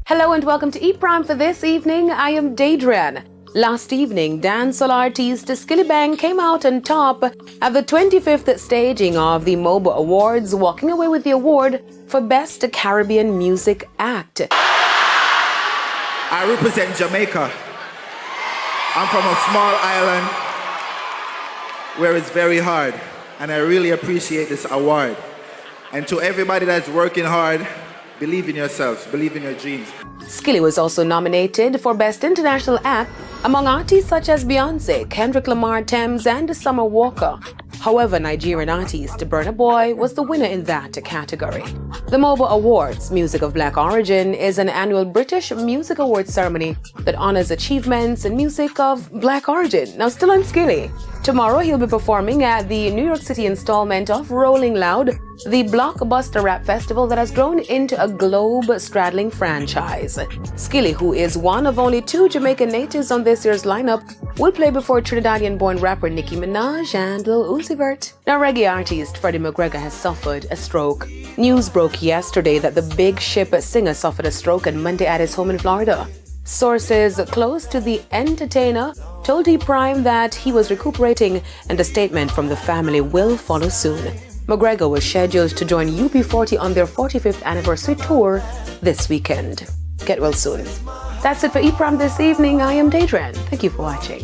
Hello and welcome to Eat Prime for this evening. I am Daedran. Last evening, dancehall artist Skillibeng came out on top at the 25th staging of the MOBO Awards, walking away with the award for Best Caribbean Music Act. I represent Jamaica. I'm from a small island where it's very hard, and I really appreciate this award. And to everybody that's working hard, believe in yourselves, believe in your dreams. Skilly was also nominated for Best International Act among artists such as Beyonce, Kendrick Lamar, Thames, and Summer Walker. However, Nigerian artist Burna Boy was the winner in that category. The MOBO Awards, Music of Black Origin, is an annual British music awards ceremony that honors achievements in music of Black origin. Now, still on Skilly. Tomorrow, he'll be performing at the New York City installment of Rolling Loud, the blockbuster rap festival that has grown into a globe-straddling franchise. Skilly, who is one of only 2 Jamaican natives on this year's lineup, will play before Trinidadian-born rapper Nicki Minaj and Lil Uzi Vert. Now, reggae artist Freddie McGregor has suffered a stroke. News broke yesterday that the Big Ship singer suffered a stroke on Monday at his home in Florida. Sources close to the entertainer told E! Prime that he was recuperating, and a statement from the family will follow soon. McGregor was scheduled to join UB40 on their 45th anniversary tour this weekend. Get well soon. That's it for E! Prime this evening. I am Daedran. Thank you for watching.